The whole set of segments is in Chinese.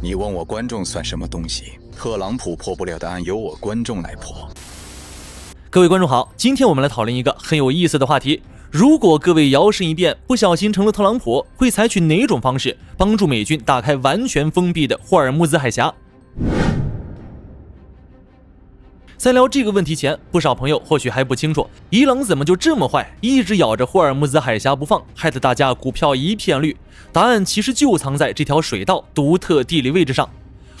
你问我观众算什么东西？特朗普破不了的案由我观众来破。各位观众好，今天我们来讨论一个很有意思的话题。如果各位摇身一变不小心成了特朗普，会采取哪种方式帮助美军打开完全封闭的霍尔木兹海峡？在聊这个问题前，不少朋友或许还不清楚，伊朗怎么就这么坏，一直咬着霍尔木兹海峡不放，害得大家股票一片绿。答案其实就藏在这条水道独特地理位置上。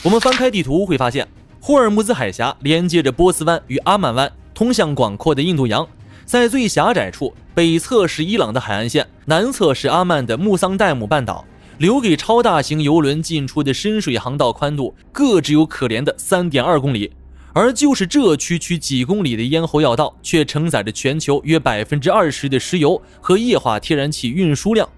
我们翻开地图会发现，霍尔木兹海峡连接着波斯湾与阿曼湾，通向广阔的印度洋。在最狭窄处，北侧是伊朗的海岸线，南侧是阿曼的穆桑代姆半岛，留给超大型油轮进出的深水航道宽度各只有可怜的 3.2 公里。而就是这区几公里的咽喉要道，却承载着全球约 20% 的石油和液化天然气运输量。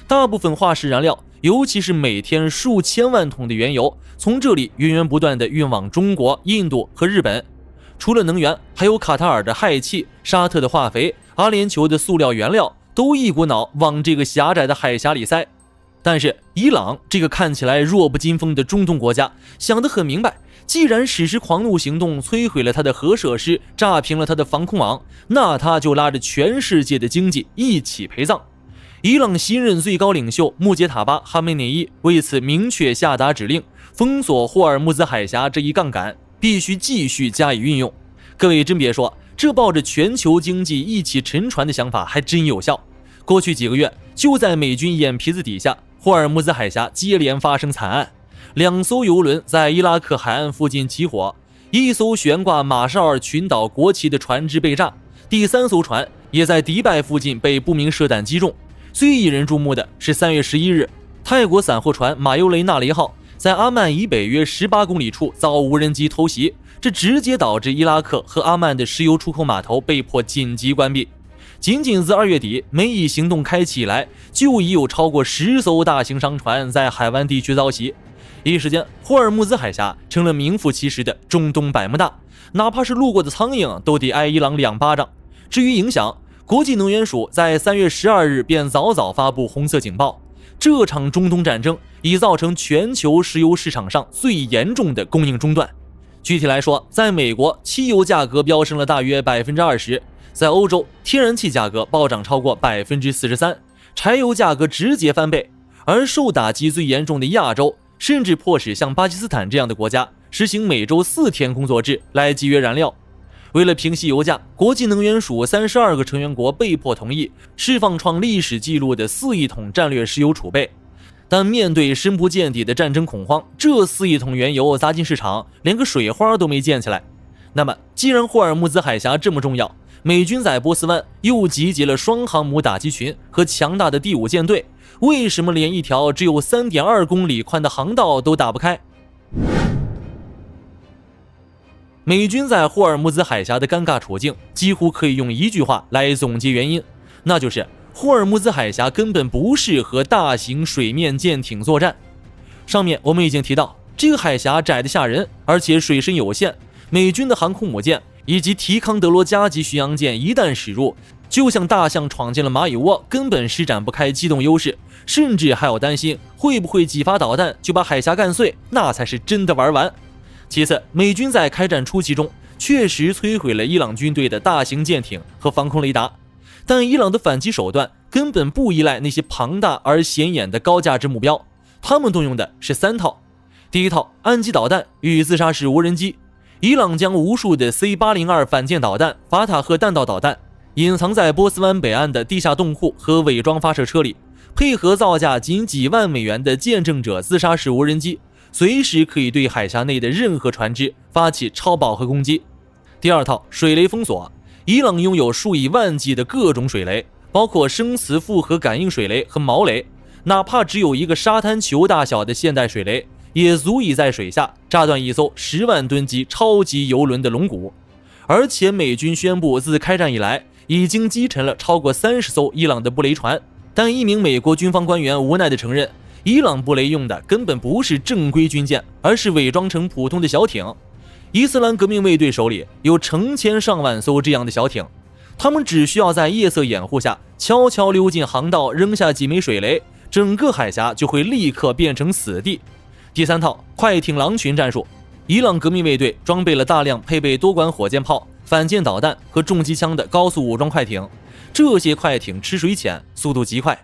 大部分化石燃料，尤其是每天数千万桶的原油，从这里源源不断地运往中国、印度和日本。除了能源，还有卡塔尔的氦气、沙特的化肥、阿联酋的塑料原料，都一股脑往这个狭窄的海峡里塞。但是伊朗这个看起来弱不禁风的中东国家想得很明白，既然实施狂怒行动摧毁了他的核设施，炸平了他的防空网，那他就拉着全世界的经济一起陪葬。伊朗新任最高领袖穆杰塔巴·哈梅内伊为此明确下达指令，封锁霍尔木兹海峡这一杠杆必须继续加以运用。各位真别说，这抱着全球经济一起沉船的想法还真有效。过去几个月，就在美军眼皮子底下，霍尔木兹海峡接连发生惨案，2艘油轮在伊拉克海岸附近起火，1艘悬挂马绍尔群岛国旗的船只被炸，第3艘船也在迪拜附近被不明射弹击中。最引人注目的是3月11日，泰国散货船马尤雷纳雷号在阿曼以北约18公里处遭无人机偷袭，这直接导致伊拉克和阿曼的石油出口码头被迫紧急关闭。仅自2月底美以行动开启以来，就已有超过10艘大型商船在海湾地区遭袭。一时间，霍尔木兹海峡成了名副其实的中东百慕大，哪怕是路过的苍蝇都得挨伊朗2巴掌。至于影响，国际能源署在3月12日便早发布红色警报，这场中东战争已造成全球石油市场上最严重的供应中断。具体来说，在美国，汽油价格飙升了大约 20%， 在欧洲，天然气价格暴涨超过 43%， 柴油价格直接翻倍。而受打击最严重的亚洲，甚至迫使像巴基斯坦这样的国家实行每周4天工作制来节约燃料。为了平息油价，国际能源署32个成员国被迫同意释放创历史纪录的4亿桶战略石油储备。但面对深不见底的战争恐慌，这4亿桶原油砸进市场，连个水花都没溅起来。那么，既然霍尔木兹海峡这么重要，美军在波斯湾又集结了双航母打击群和强大的第5舰队，为什么连一条只有 3.2 公里宽的航道都打不开？美军在霍尔木兹海峡的尴尬处境几乎可以用一句话来总结原因，那就是霍尔木兹海峡根本不适合大型水面舰艇作战。上面我们已经提到，这个海峡窄得吓人，而且水深有限，美军的航空母舰以及提康德罗加级巡洋舰一旦驶入，就像大象闯进了蚂蚁窝，根本施展不开机动优势，甚至还要担心会不会几发导弹就把海峡干碎，那才是真的玩完。其次，美军在开战初期中确实摧毁了伊朗军队的大型舰艇和防空雷达，但伊朗的反击手段根本不依赖那些庞大而显眼的高价值目标，他们动用的是3套。第一套，岸基导弹与自杀式无人机。伊朗将无数的 C802 反舰导弹、法塔赫弹道导弹隐藏在波斯湾北岸的地下洞库和伪装发射车里，配合造价仅几万美元的见证者自杀式无人机，随时可以对海峡内的任何船只发起超饱和攻击。第二套，水雷封锁。伊朗拥有数以万计的各种水雷，包括生磁复合感应水雷和毛雷，哪怕只有一个沙滩球大小的现代水雷，也足以在水下炸断一艘10万吨级超级油轮的龙骨。而且美军宣布自开战以来已经击沉了超过30艘伊朗的布雷船，但一名美国军方官员无奈地承认，伊朗布雷用的根本不是正规军舰，而是伪装成普通的小艇。伊斯兰革命卫队手里有成千上万艘这样的小艇，他们只需要在夜色掩护下悄悄溜进航道，扔下几枚水雷，整个海峡就会立刻变成死地。第三套，快艇狼群战术。伊朗革命卫队装备了大量配备多管火箭炮、反舰导弹和重机枪的高速武装快艇，这些快艇吃水浅，速度极快。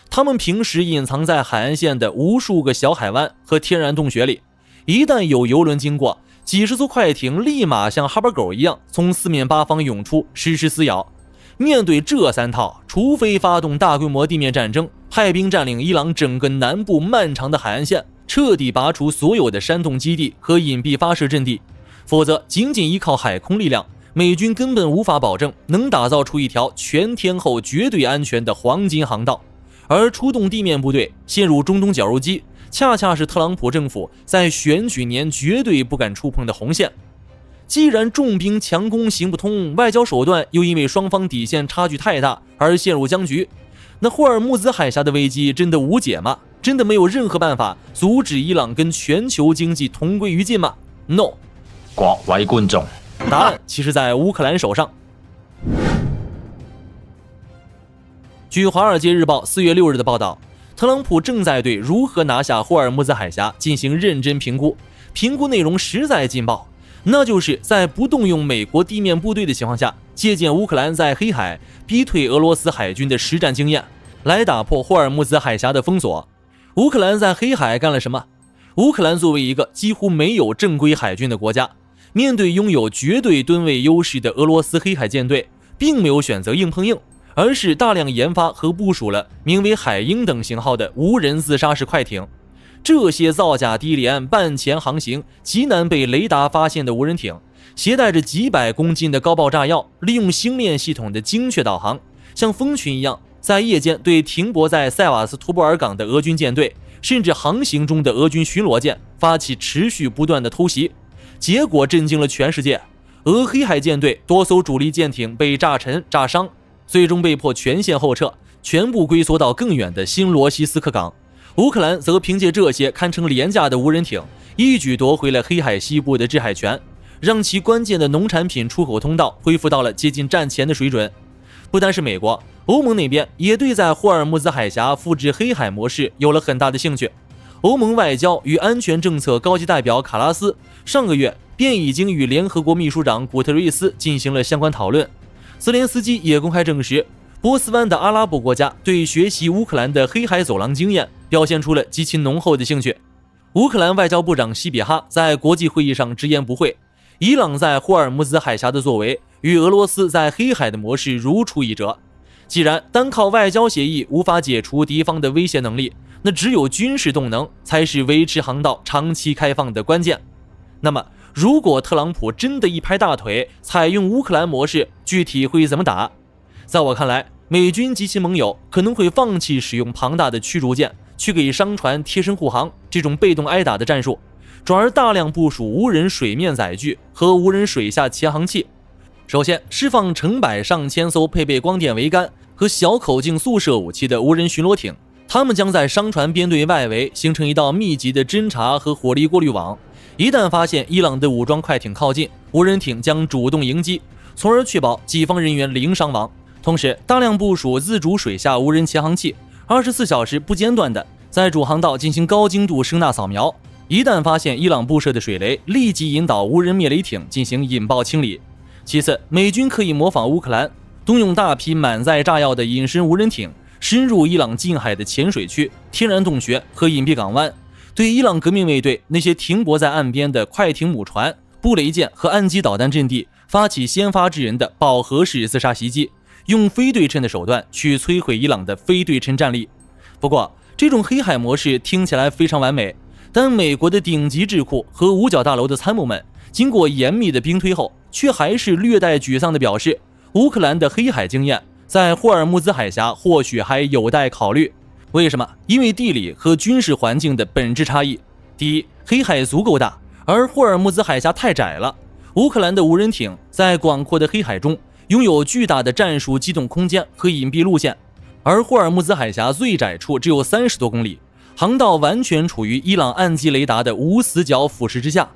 他们平时隐藏在海岸线的无数个小海湾和天然洞穴里，一旦有游轮经过，几十艘快艇立马像哈巴狗一样从四面八方涌出，实施撕咬。面对这三套，除非发动大规模地面战争，派兵占领伊朗整个南部漫长的海岸线，彻底拔除所有的山洞基地和隐蔽发射阵地，否则仅仅依靠海空力量，美军根本无法保证能打造出一条全天候绝对安全的黄金航道。而出动地面部队陷入中东绞肉机，恰恰是特朗普政府在选举年绝对不敢触碰的红线。既然重兵强攻行不通，外交手段又因为双方底线差距太大而陷入僵局，那霍尔木兹海峡的危机真的无解吗？真的没有任何办法阻止伊朗跟全球经济同归于尽吗？ No。 各位觀眾，答案其实在乌克兰手上。据《华尔街日报》4月6日的报道，特朗普正在对如何拿下霍尔木兹海峡进行认真评估，评估内容实在劲爆，那就是在不动用美国地面部队的情况下，借鉴乌克兰在黑海逼退俄罗斯海军的实战经验，来打破霍尔木兹海峡的封锁。乌克兰在黑海干了什么？乌克兰作为一个几乎没有正规海军的国家，面对拥有绝对吨位优势的俄罗斯黑海舰队，并没有选择硬碰硬，而是大量研发和部署了名为海鹰等型号的无人自杀式快艇。这些造价低廉、半潜航行、极难被雷达发现的无人艇，携带着几百公斤的高爆炸药，利用星链系统的精确导航，像蜂群一样在夜间对停泊在塞瓦斯托波尔港的俄军舰队，甚至航行中的俄军巡逻舰发起持续不断的偷袭，结果震惊了全世界。俄黑海舰队多艘主力舰艇被炸沉炸伤，最终被迫全线后撤，全部龟缩到更远的新罗西斯克港。乌克兰则凭借这些堪称廉价的无人艇，一举夺回了黑海西部的制海权，让其关键的农产品出口通道恢复到了接近战前的水准。不单是美国，欧盟那边也对在霍尔木兹海峡复制黑海模式有了很大的兴趣。欧盟外交与安全政策高级代表卡拉斯上个月便已经与联合国秘书长古特瑞斯进行了相关讨论。泽连斯基也公开证实，波斯湾的阿拉伯国家对学习乌克兰的黑海走廊经验表现出了极其浓厚的兴趣。乌克兰外交部长西比哈在国际会议上直言不讳，伊朗在霍尔木兹海峡的作为与俄罗斯在黑海的模式如出一辙。既然单靠外交协议无法解除敌方的威胁能力，那只有军事动能才是维持航道长期开放的关键。那么如果特朗普真的一拍大腿采用乌克兰模式，具体会怎么打？在我看来，美军及其盟友可能会放弃使用庞大的驱逐舰去给商船贴身护航这种被动挨打的战术，转而大量部署无人水面载具和无人水下潜航器。首先释放成百上千艘配备光电桅杆和小口径速射武器的无人巡逻艇，他们将在商船编队外围形成一道密集的侦察和火力过滤网，一旦发现伊朗的武装快艇靠近，无人艇将主动迎击，从而确保己方人员零伤亡。同时大量部署自主水下无人潜航器，24小时不间断的在主航道进行高精度声呐扫描，一旦发现伊朗布设的水雷，立即引导无人灭雷艇进行引爆清理。其次，美军可以模仿乌克兰，动用大批满载炸药的隐身无人艇，深入伊朗近海的浅水区、天然洞穴和隐蔽港湾，对伊朗革命卫队那些停泊在岸边的快艇母船、布雷舰和岸基导弹阵地发起先发制人的饱和式自杀袭击，用非对称的手段去摧毁伊朗的非对称战力。不过，这种黑海模式听起来非常完美，但美国的顶级智库和五角大楼的参谋们经过严密的兵推后，却还是略带沮丧地表示，乌克兰的黑海经验在霍尔木兹海峡或许还有待考虑。为什么？因为地理和军事环境的本质差异。第一，黑海足够大，而霍尔木兹海峡太窄了。乌克兰的无人艇在广阔的黑海中拥有巨大的战术机动空间和隐蔽路线，而霍尔木兹海峡最窄处只有30多公里，航道完全处于伊朗岸基雷达的无死角俯视之下。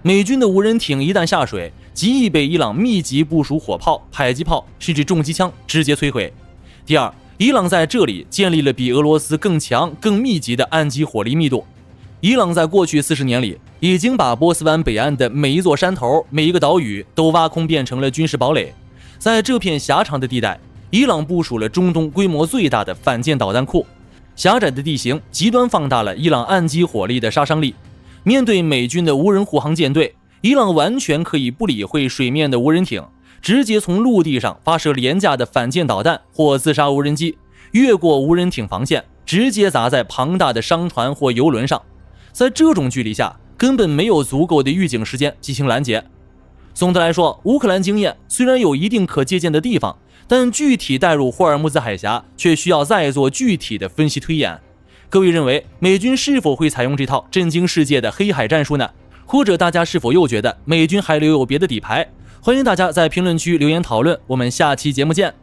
美军的无人艇一旦下水，极易被伊朗密集部署火炮、迫击炮甚至重机枪直接摧毁。第二，伊朗在这里建立了比俄罗斯更强、更密集的岸基火力密度。伊朗在过去40年里，已经把波斯湾北岸的每一座山头、每一个岛屿都挖空变成了军事堡垒。在这片狭长的地带，伊朗部署了中东规模最大的反舰导弹库。狭窄的地形极端放大了伊朗岸基火力的杀伤力。面对美军的无人护航舰队，伊朗完全可以不理会水面的无人艇，直接从陆地上发射廉价的反舰导弹或自杀无人机，越过无人艇防线，直接砸在庞大的商船或油轮上。在这种距离下，根本没有足够的预警时间进行拦截。总的来说，乌克兰经验虽然有一定可借鉴的地方，但具体带入霍尔木兹海峡却需要再做具体的分析推演。各位认为美军是否会采用这套震惊世界的黑海战术呢？或者大家是否又觉得美军还留有别的底牌？欢迎大家在评论区留言讨论，我们下期节目见。